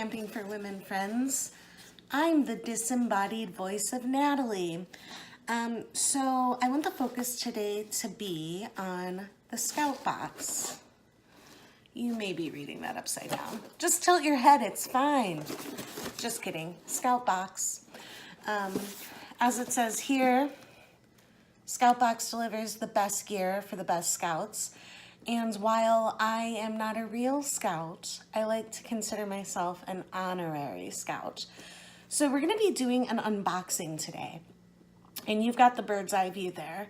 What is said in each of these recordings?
Camping for Women friends. I'm the disembodied voice of Natalie. So I want the focus today to be on the Scout Box. You may be reading that upside down. Just tilt your head, it's fine. Just kidding, Scout Box. As it says here, Scout Box delivers the best gear for the best scouts. And while I am not a real scout, I like to consider myself an honorary scout. So we're gonna be doing an unboxing today. And you've got the bird's eye view there.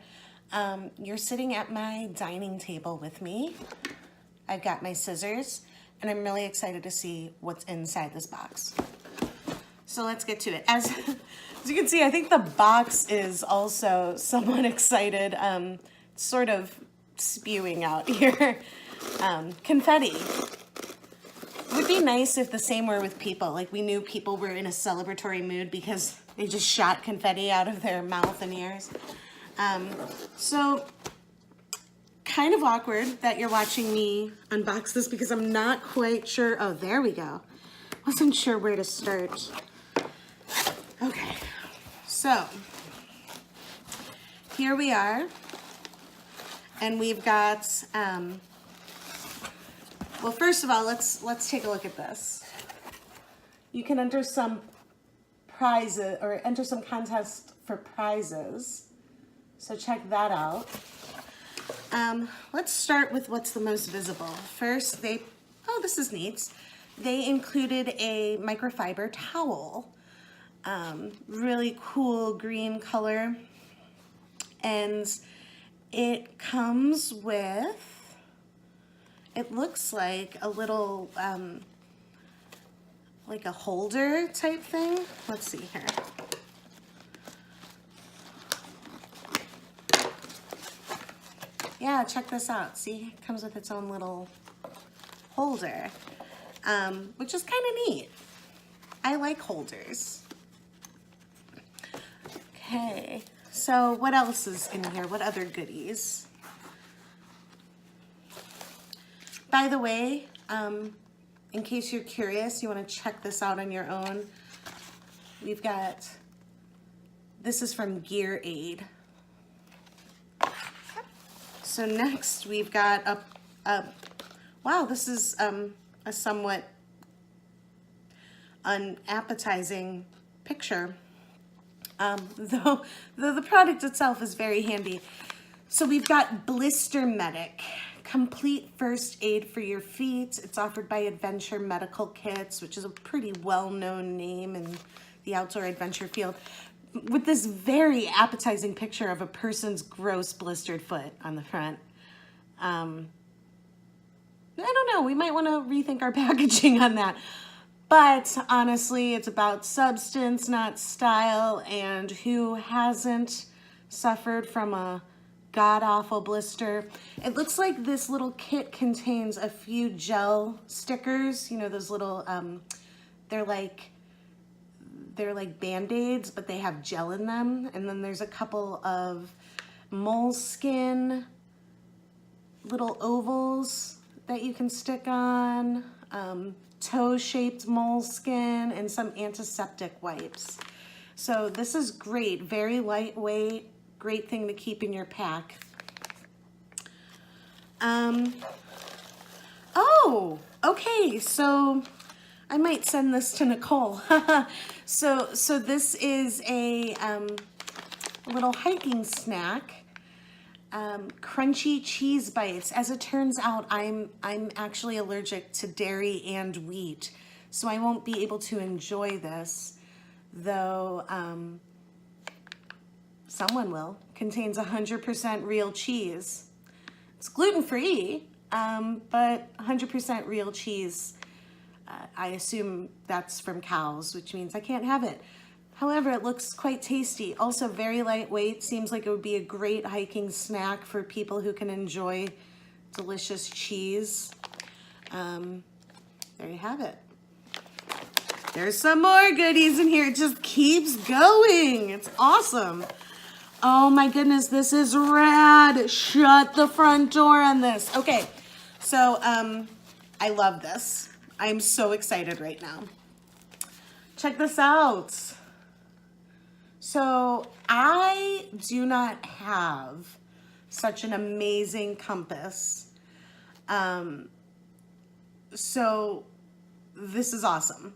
You're sitting at my dining table with me. I've got my scissors, and I'm really excited to see what's inside this box. So let's get to it. As you can see, I think the box is also somewhat excited, sort of spewing out here. Confetti. It would be nice if the same were with people, like we knew people were in a celebratory mood because they just shot confetti out of their mouth and ears. So kind of awkward that you're watching me unbox this because I'm not quite sure. Oh, there we go. Wasn't sure where to start. Okay, so here we are. And we've got, well, first of all, let's take a look at this. You can enter some prizes or enter some contest for prizes. So check that out. Let's start with what's the most visible. First, oh, this is neat. They included a microfiber towel. Really cool green color. And it comes with, it looks like a little, like a holder type thing. Let's see here. Yeah, check this out. See, it comes with its own little holder, which is kind of neat. I like holders. Okay. So what else is in here? What other goodies? By the way, in case you're curious, you want to check this out on your own. We've got, this is from Gear Aid. So next we've got wow, this is a somewhat unappetizing picture. Though the product itself is very handy. So we've got Blister Medic, complete first aid for your feet. It's offered by Adventure Medical Kits, which is a pretty well-known name in the outdoor adventure field, with this very appetizing picture of a person's gross blistered foot on the front. I don't know, we might want to rethink our packaging on that. But honestly, it's about substance, not style, and who hasn't suffered from a god-awful blister? It looks like this little kit contains a few gel stickers, you know, those little, they're like Band-Aids, but they have gel in them. And then there's a couple of moleskin little ovals that you can stick on. Toe-shaped moleskin, and some antiseptic wipes. So this is great, very lightweight, great thing to keep in your pack. Oh, okay, so I might send this to Nicole. So this is a little hiking snack. Crunchy cheese bites. As it turns out, I'm actually allergic to dairy and wheat, so I won't be able to enjoy this, though someone will. Contains 100% real cheese. It's gluten-free, but 100% real cheese. I assume that's from cows, which means I can't have it. However, it looks quite tasty. Also very lightweight. Seems like it would be a great hiking snack for people who can enjoy delicious cheese. There you have it. There's some more goodies in here. It just keeps going. It's awesome. Oh my goodness, this is rad. Shut the front door on this. Okay, so I love this. I'm so excited right now. check this out. So I do not have such an amazing compass. So this is awesome.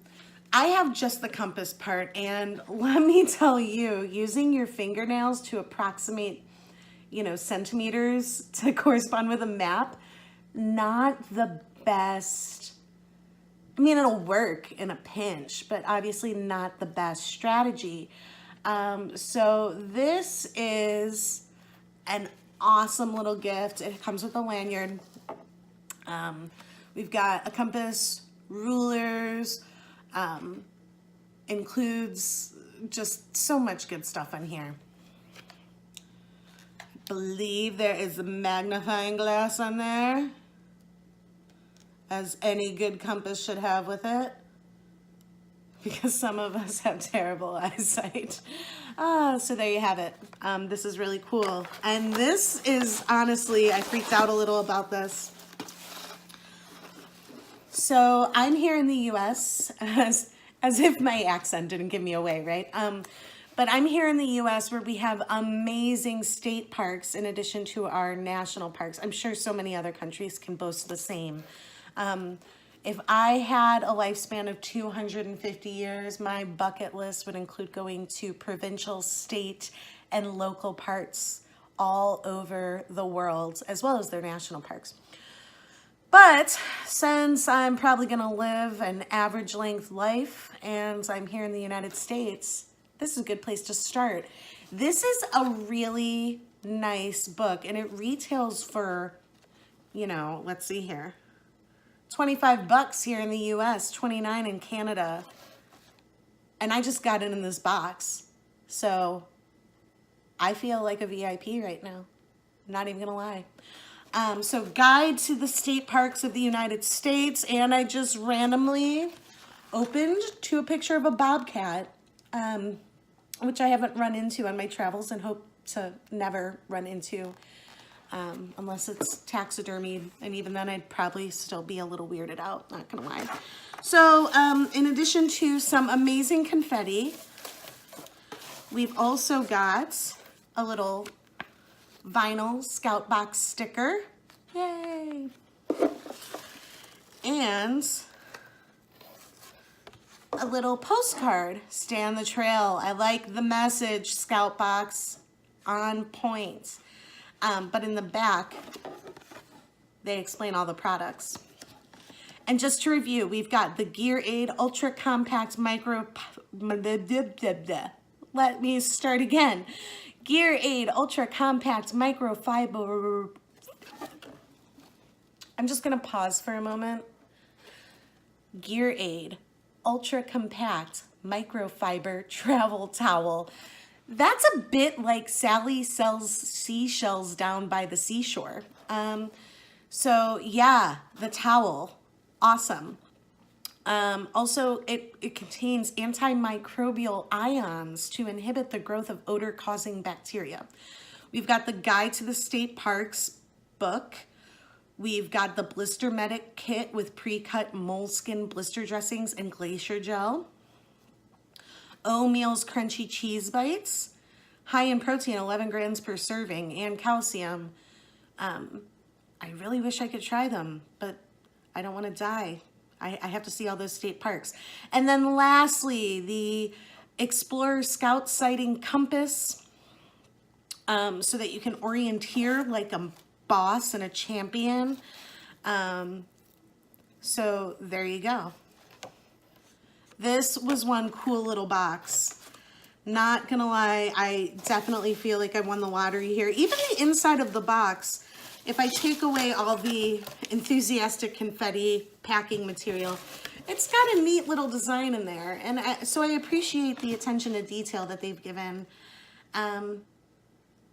I have just the compass part, and let me tell you, using your fingernails to approximate, you know, centimeters to correspond with a map, not the best. I mean, it'll work in a pinch, but obviously not the best strategy. So this is an awesome little gift. It comes with a lanyard. We've got a compass, rulers, includes just so much good stuff on here. I believe there is a magnifying glass on there, as any good compass should have with it, because some of us have terrible eyesight. So there you have it. This is really cool. And this is, honestly, I freaked out a little about this. So I'm here in the US, as if my accent didn't give me away, right? But I'm here in the US where we have amazing state parks in addition to our national parks. I'm sure so many other countries can boast the same. If I had a lifespan of 250 years, my bucket list would include going to provincial, state, and local parks all over the world, as well as their national parks. But since I'm probably gonna live an average length life and I'm here in the United States, this is a good place to start. This is a really nice book, and it retails for, you know, let's see here, 25 bucks here in the US, 29 in Canada. And I just got it in this box. So I feel like a VIP right now. Not even gonna lie. So Guide to the State Parks of the United States, and I just randomly opened to a picture of a bobcat, which I haven't run into on my travels and hope to never run into, unless it's taxidermied, and even then I'd probably still be a little weirded out, not gonna lie. So in addition to some amazing confetti, we've also got a little vinyl Scout Box sticker. Yay! And a little postcard, Stand the Trail. I like the message, Scout Box, on point. But in the back, they explain all the products. And just to review, we've got the Gear Aid Ultra Compact Micro... Let me start again. Gear Aid Ultra Compact Microfiber. I'm just going to pause for a moment. Gear Aid Ultra Compact Microfiber Travel Towel. That's a bit like Sally sells seashells down by the seashore. So yeah, the towel, awesome. Also, it contains antimicrobial ions to inhibit the growth of odor-causing bacteria. We've got the Guide to the State Parks book. We've got the Blister Medic kit with pre-cut moleskin blister dressings and glacier gel. O-Meals Crunchy Cheese Bites, high in protein, 11 grams per serving, and calcium. I really wish I could try them, but I don't want to die. I have to see all those state parks. And then lastly, the Explorer Scout Sighting Compass, so that you can orienteer like a boss and a champion. So there you go. This was one cool little box. Not gonna lie, I definitely feel like I won the lottery here. Even the inside of the box, if I take away all the enthusiastic confetti packing material, it's got a neat little design in there. And so I appreciate the attention to detail that they've given. And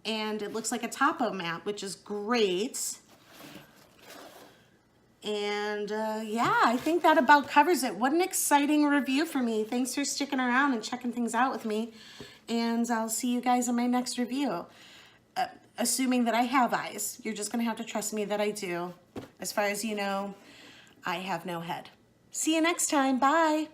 it looks like a topo map, which is great. And yeah, I think that about covers it. What an exciting review for me. Thanks for sticking around and checking things out with me. And I'll see you guys in my next review. Assuming that I have eyes. You're just going to have to trust me that I do. As far as you know, I have no head. See you next time. Bye.